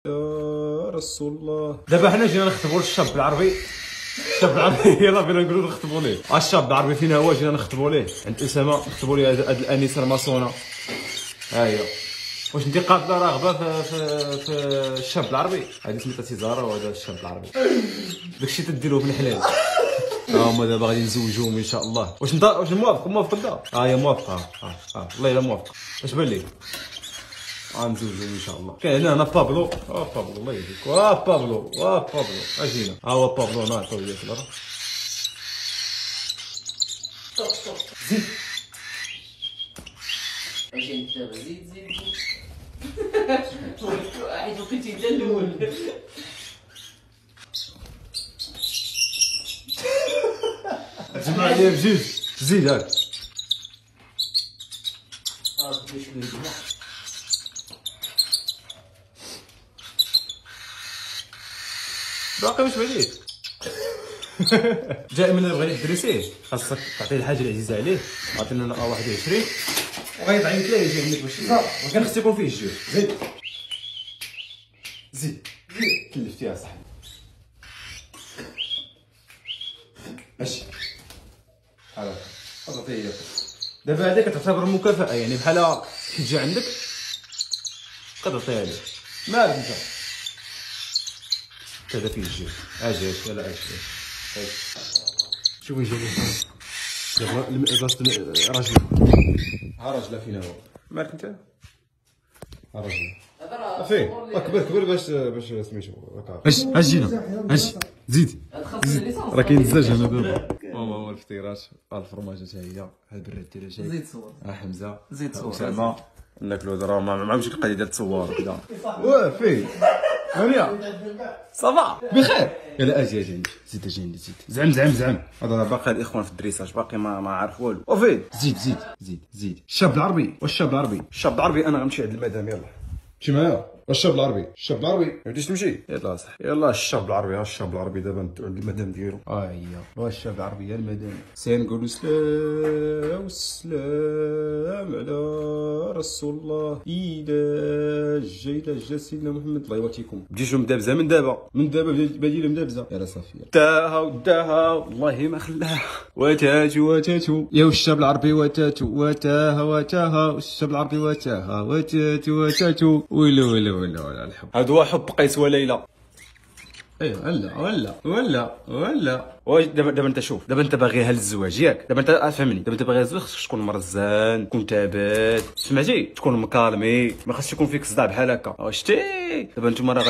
يا رسول الله. دابا حنا جينا نخطبوا للشاب العربي. الشاب العربي يلاه بينا نقولوا نخطبوا ليه. الشاب العربي فينا هو جينا نخطبوا ليه عند اسامه، نخطبوا ليه هاد الانسه الماسونه. ها هي. واش انت قابله راغبه في الشاب العربي؟ هذه سميتها سيزاره وهذا الشاب العربي. داكشي تديروه في الحلال. هما دابا غادي نزوجوهم ان شاء الله. واش موافق انت؟ هي موافقه. والله الا موافقه. اش بان لك؟ نزوجوهم ان شاء الله. كاين هنا بابلو. بابلو الله يهديك. بابلو اجينا. هو بابلو هنا عطاو ليا برا. زيد. اجي انت زيد. واحد كنت انت الاول. جمع عليا بجوج. زيد هاك. باقي واش عليك؟ دائما الا بغيتي تدرسيه خاصك تعطيه الحاجه العزيزه عليه. عطينا انا 21 وغيعيط ليه يجي عندك باش ولكن خص يكون فيه الجوج. زيد كلفتيها صاحبي. ماشي هذا عطيه هي. دابا هذيك كتعتبر مكافاه، يعني بحال كي تجي عندك كتعطيها ليه. مالك انت؟ هذا فيه الجوج. اجي لا اجي. شوفي دابا راجل. ها راجله فينا هو. مالك انت؟ ها راجل. فين؟ كبر باش سميتو هكا. اش جينا؟ اش زيد راه كاين الزاج هنا دابا. هو الفطيرات، الفرماج حتى هي، البراد ديالها جاي. زيد صور. حمزه. زيد صور. اسامه. ناكلو راه ما عمرش القضيه ديال التصوير وكذا. فين؟ هانيه صافا بخير. يلا اجي عندي. زيد عندي. زعم هذا باقي الاخوان في الدريساج باقي ما عارف والو. وفين؟ زيد الشاب العربي. واش الشاب العربي انا غنمشي عند المدام. يلا مشي معايا. الشاب العربي ما بديش تمشي. يلا صح. يلا الشاب العربي دابا عند المدام ديالو. هي واش الشاب العربي يا المدام. سنقولوا سلام على رسول الله. إذا جا سيدنا محمد الله يواتيكم. بجيشو مدابزه من دابا بادي له مدابزه. يلا صافي. داها والله ما خلاها. واتاتو يا الشاب العربي واتاتو الشاب العربي واتاتو ويلو الحب. هذا هو حب قيس وليلى. ايوا ولا واش دابا انت شوف. دابا انت باغيها للزواج ياك. دابا انت فهمني. دابا انت باغيها للزواج خصك تكون مرزان، تكون تابات، سمعتي؟ تكون مكالمي، ما خصش يكون فيك صداع بحال هكا. شتي دابا نتوما راه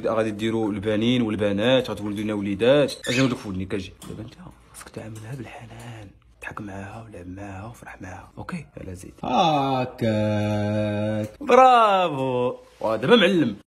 غادي ديروا البنين والبنات، غتولدوا لنا وليدات. اجي نقول لك في ودني كاجي. دابا انت خصك تعاملها بالحنان، ضحك معاها ولعب معاها وفرح معاها. اوكي يلا زيد هكاك. برافو. ودابا معلم.